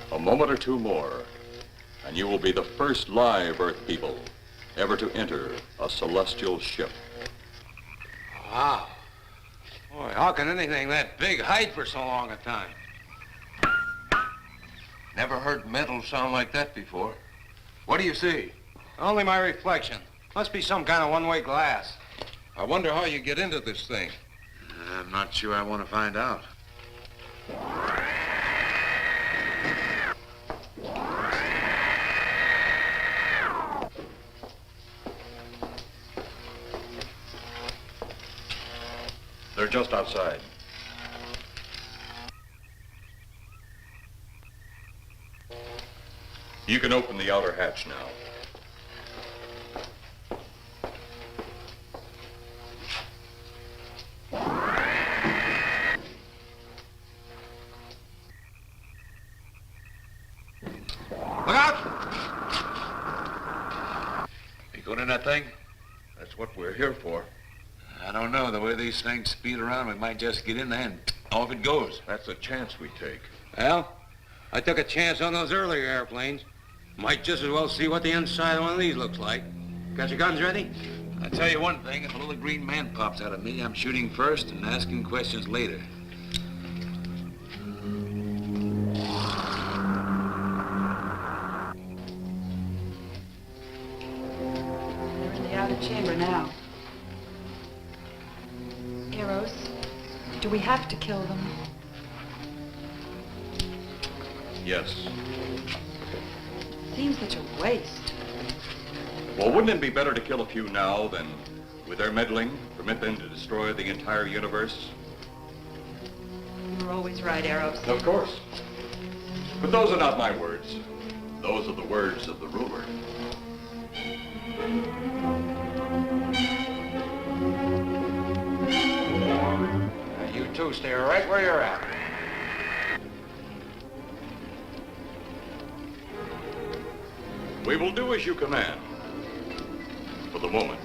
A moment or two more, and you will be the first live Earth people ever to enter a celestial ship. Wow. Boy, how can anything that big hide for so long a time? Never heard metal sound like that before. What do you see? Only my reflection. Must be some kind of one-way glass. I wonder how you get into this thing. I'm not sure I want to find out. They're just outside. You can open the outer hatch now. Look out! You going in that thing? That's what we're here for. I don't know. The way these things speed around, we might just get in there and off it goes. That's a chance we take. Well, I took a chance on those earlier airplanes. Might just as well see what the inside of one of these looks like. Got your guns ready? I'll tell you one thing. If a little green man pops out of me, I'm shooting first and asking questions later. They're in the outer chamber now. Eros, do we have to kill them? Yes. Seems such a waste. Well, wouldn't it be better to kill a few now than, with their meddling, permit them to destroy the entire universe? You're always right, Eros. Of course. But those are not my words. Those are the words of the ruler. You two stay right where you're at. We will do as you command. For the moment.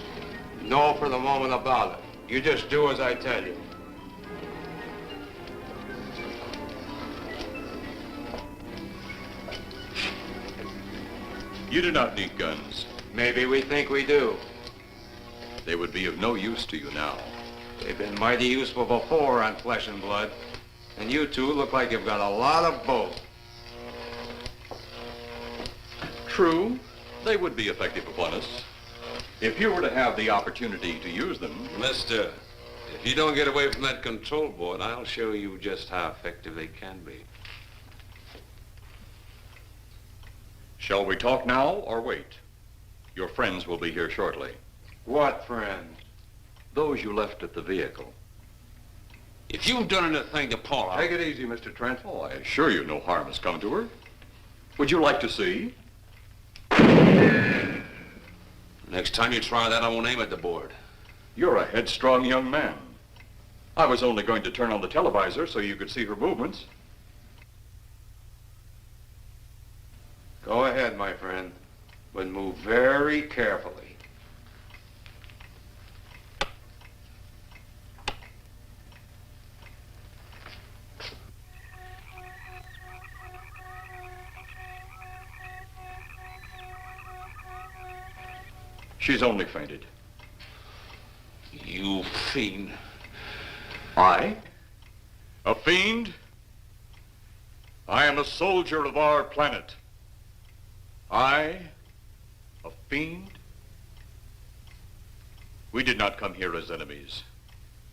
No for the moment about it. You just do as I tell you. You do not need guns. Maybe we think we do. They would be of no use to you now. They've been mighty useful before on flesh and blood. And you two look like you've got a lot of both. True, they would be effective upon us. If you were to have the opportunity to use them... Mister, if you don't get away from that control board, I'll show you just how effective they can be. Shall we talk now or wait? Your friends will be here shortly. What friends? Those you left at the vehicle. If you've done anything to Paula... Take it easy, Mr. Trent. Oh, I assure you no harm has come to her. Would you like to see? Next time you try that, I won't aim at the board. You're a headstrong young man. I was only going to turn on the televisor so you could see her movements. Go ahead, my friend, but move very carefully. She's only fainted. You fiend. I? A fiend? I am a soldier of our planet. I? A fiend? We did not come here as enemies.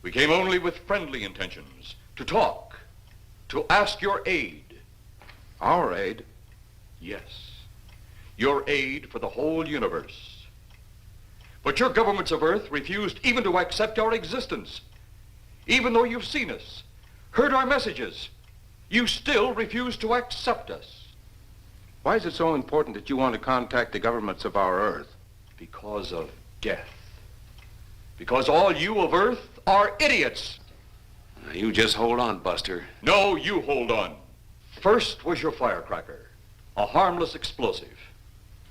We came only with friendly intentions, to talk, to ask your aid. Our aid? Yes, your aid for the whole universe. But your governments of Earth refused even to accept our existence. Even though you've seen us, heard our messages, you still refuse to accept us. Why is it so important that you want to contact the governments of our Earth? Because of death. Because all you of Earth are idiots. Now, you just hold on, Buster. No, you hold on. First was your firecracker, a harmless explosive.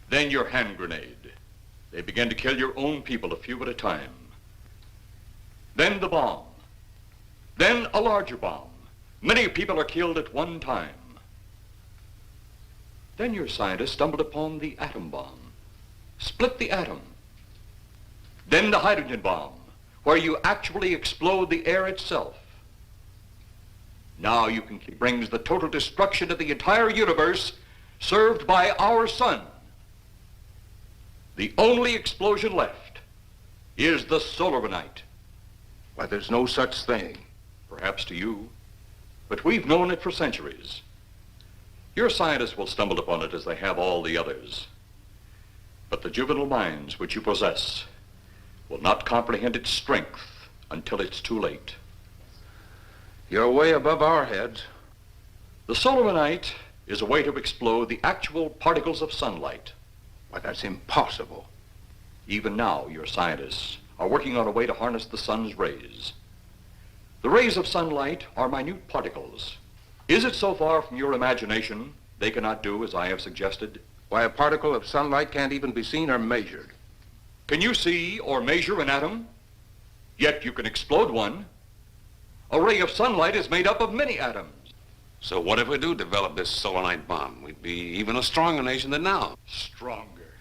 Then your hand grenade. They began to kill your own people a few at a time. Then the bomb. Then a larger bomb. Many people are killed at one time. Then your scientists stumbled upon the atom bomb. Split the atom. Then the hydrogen bomb, where you actually explode the air itself. Now you can brings the total destruction of the entire universe served by our sun. The only explosion left is the solarmanite. Why, there's no such thing. Perhaps to you, but we've known it for centuries. Your scientists will stumble upon it as they have all the others. But the juvenile minds which you possess will not comprehend its strength until it's too late. You're way above our heads. The solarmanite is a way to explode the actual particles of sunlight. Why, that's impossible. Even now, your scientists are working on a way to harness the sun's rays. The rays of sunlight are minute particles. Is it so far from your imagination they cannot do as I have suggested? Why, a particle of sunlight can't even be seen or measured. Can you see or measure an atom? Yet you can explode one. A ray of sunlight is made up of many atoms. So what if we do develop this solar-night bomb? We'd be even a stronger nation than now. Stronger.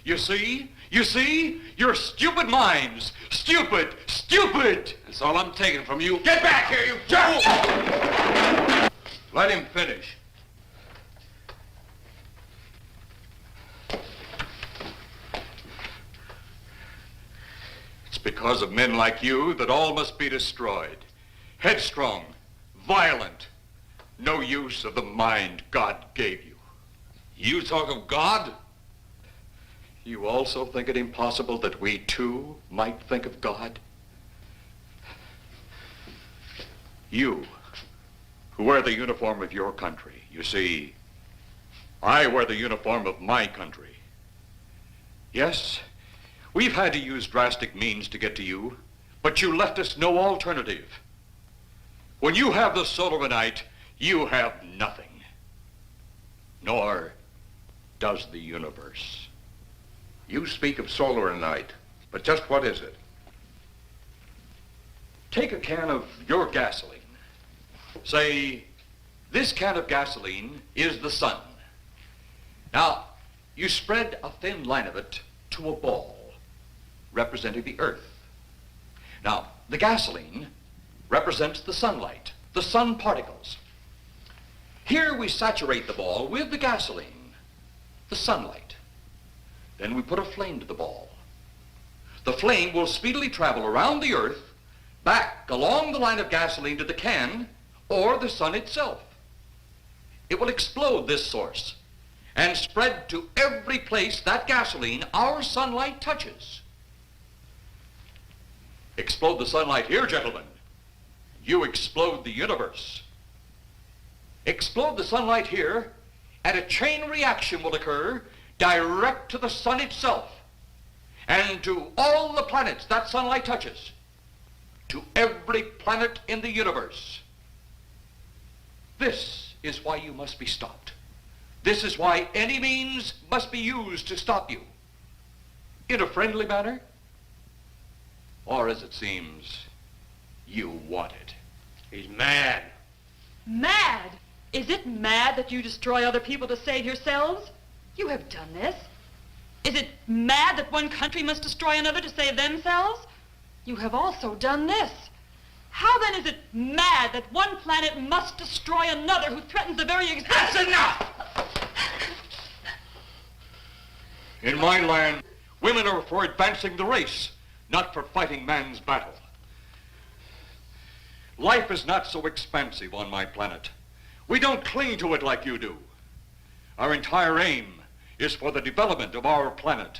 You see? You see? Your stupid minds. Stupid! Stupid! That's all I'm taking from you. Get back here, you jerk! Let him finish. It's because of men like you that all must be destroyed. Headstrong, violent, no use of the mind God gave you. You talk of God? You also think it impossible that we too might think of God? You, who wear the uniform of your country, you see, I wear the uniform of my country. Yes, we've had to use drastic means to get to you, but you left us no alternative. When you have the soul of a night, you have nothing. Nor does the universe. You speak of solar night, but just what is it? Take a can of your gasoline. Say, this can of gasoline is the sun. Now, you spread a thin line of it to a ball, representing the earth. Now, the gasoline represents the sunlight, the sun particles. Here we saturate the ball with the gasoline, the sunlight. Then we put a flame to the ball. The flame will speedily travel around the earth, back along the line of gasoline to the can, or the sun itself. It will explode this source and spread to every place that gasoline, our sunlight, touches. Explode the sunlight here, gentlemen. You explode the universe. Explode the sunlight here, and a chain reaction will occur direct to the sun itself and to all the planets that sunlight touches, to every planet in the universe. This is why you must be stopped. This is why any means must be used to stop you. In a friendly manner, or as it seems, you want it. He's mad. Mad? Is it mad that you destroy other people to save yourselves? You have done this. Is it mad that one country must destroy another to save themselves? You have also done this. How then is it mad that one planet must destroy another who threatens the very existence? That's enough! In my land, women are for advancing the race, not for fighting man's battle. Life is not so expansive on my planet. We don't cling to it like you do. Our entire aim is for the development of our planet.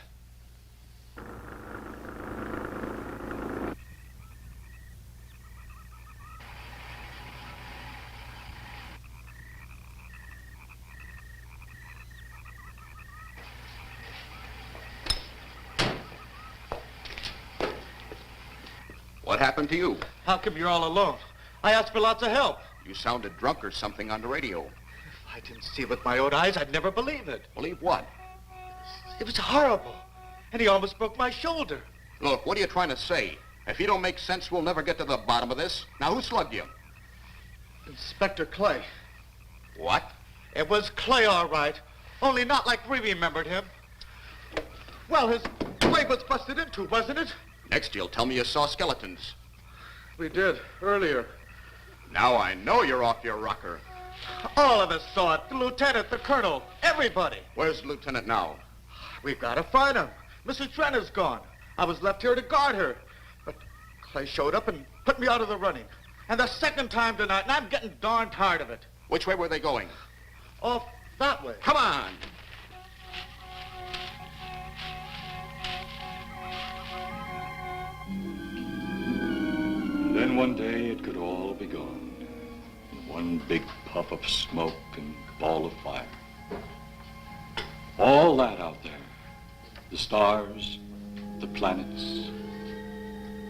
What happened to you? How come you're all alone? I asked for lots of help. You sounded drunk or something on the radio. If I didn't see it with my own eyes, I'd never believe it. Believe what? It was horrible. And he almost broke my shoulder. Look, what are you trying to say? If you don't make sense, we'll never get to the bottom of this. Now, who slugged you? Inspector Clay. What? It was Clay, all right. Only not like we remembered him. Well, his grave was busted into, wasn't it? Next, you'll tell me you saw skeletons. We did, earlier. Now I know you're off your rocker. All of us saw it. The lieutenant, the colonel, everybody. Where's the lieutenant now? We've got to find him. Mrs. Trent is gone. I was left here to guard her. But Clay showed up and put me out of the running. And the second time tonight, and I'm getting darn tired of it. Which way were they going? Off that way. Come on. Then one day it could all be gone. In one big puff of smoke and ball of fire. All that out there, the stars, the planets,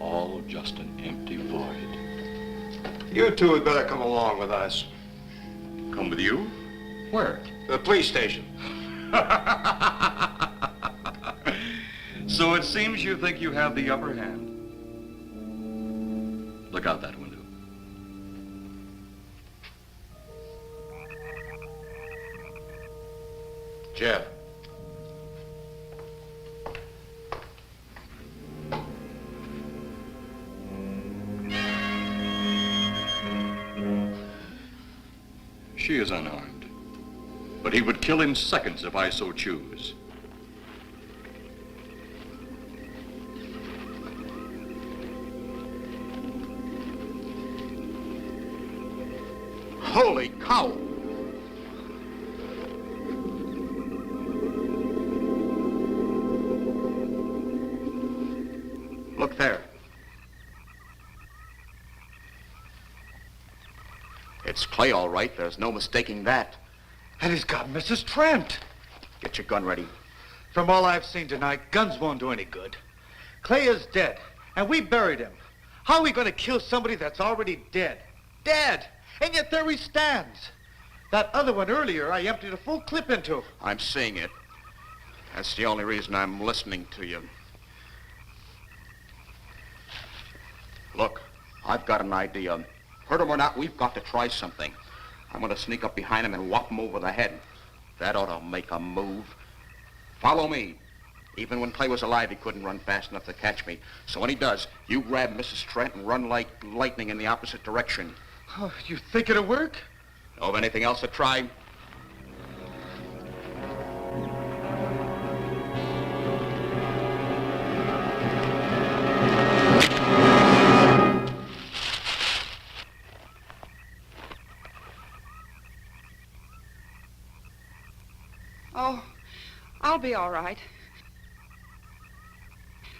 all just an empty void. You two had better come along with us. Come with you? Where? The police station. So it seems you think you have the upper hand. Look out that window. Jeff. She is unarmed, but he would kill in seconds if I so choose. Holy cow! Look there. It's Clay, all right. There's no mistaking that. And he's got Mrs. Trent. Get your gun ready. From all I've seen tonight, guns won't do any good. Clay is dead, and we buried him. How are we going to kill somebody that's already dead? Dead! And yet there he stands. That other one earlier, I emptied a full clip into. I'm seeing it. That's the only reason I'm listening to you. Look, I've got an idea. Hurt him or not, we've got to try something. I'm going to sneak up behind him and whop him over the head. That ought to make a move. Follow me. Even when Clay was alive, he couldn't run fast enough to catch me. So when he does, you grab Mrs. Trent and run like lightning in the opposite direction. Oh, you think it'll work? Know of anything else to try? Oh, I'll be all right.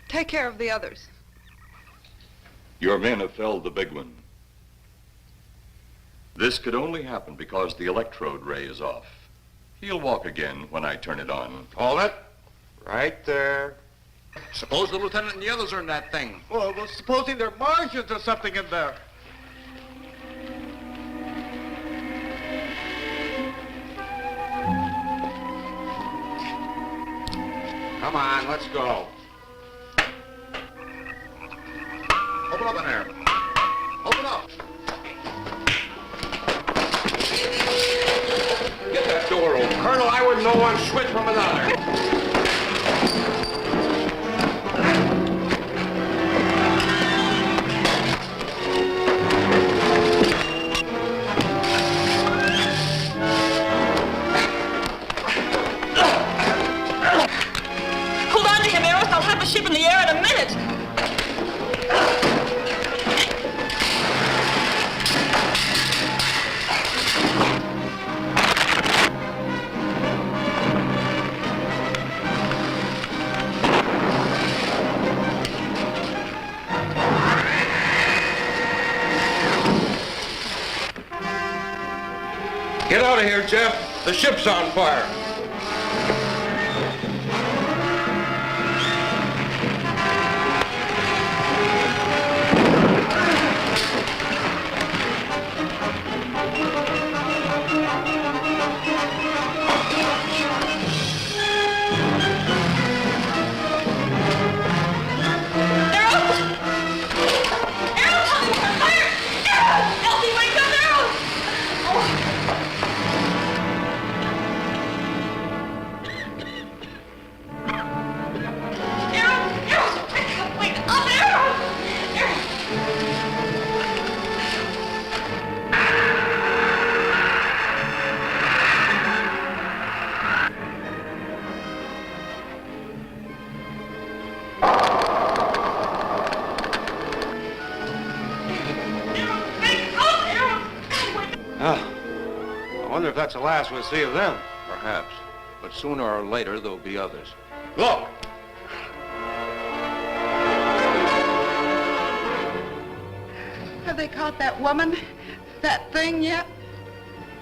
Take care of the others. Your men have felled the big one. This could only happen because the electrode ray is off. He'll walk again when I turn it on. Hold it. Right there. Suppose the lieutenant and the others are in that thing. Well, supposing there are Martians or something in there. Come on, let's go. Open up in there. Open up. Get that door open. Colonel, I wouldn't know one switch from another. Hold on to him, Eros. I'll have the ship in the air in a minute. Get out of here, Jeff. The ship's on fire. That's the last we'll see of them. Perhaps. But sooner or later, there'll be others. Look! Have they caught that woman? That thing yet?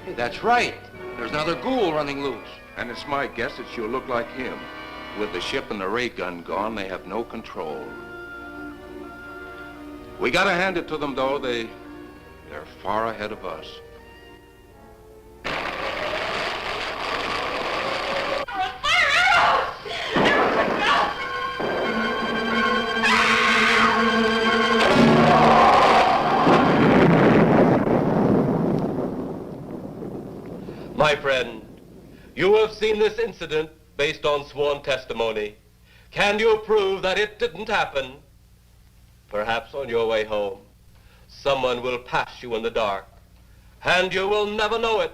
Hey, that's right. There's another ghoul running loose. And it's my guess that she'll look like him. With the ship and the ray gun gone, they have no control. We gotta hand it to them, though. They're far ahead of us. My friend, you have seen this incident based on sworn testimony. Can you prove that it didn't happen? Perhaps on your way home, someone will pass you in the dark, and you will never know it,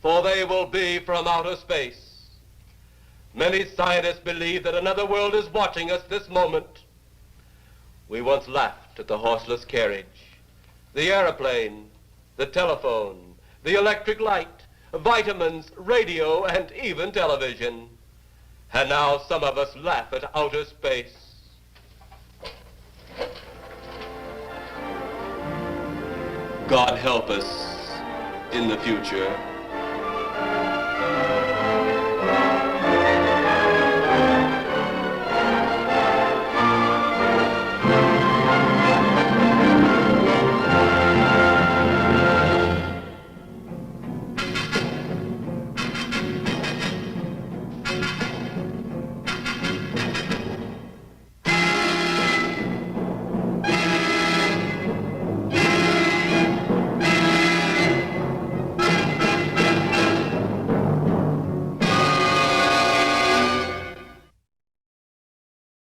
for they will be from outer space. Many scientists believe that another world is watching us this moment. We once laughed at the horseless carriage, the airplane, the telephone, the electric light, vitamins, radio, and even television. And now some of us laugh at outer space. God help us in the future.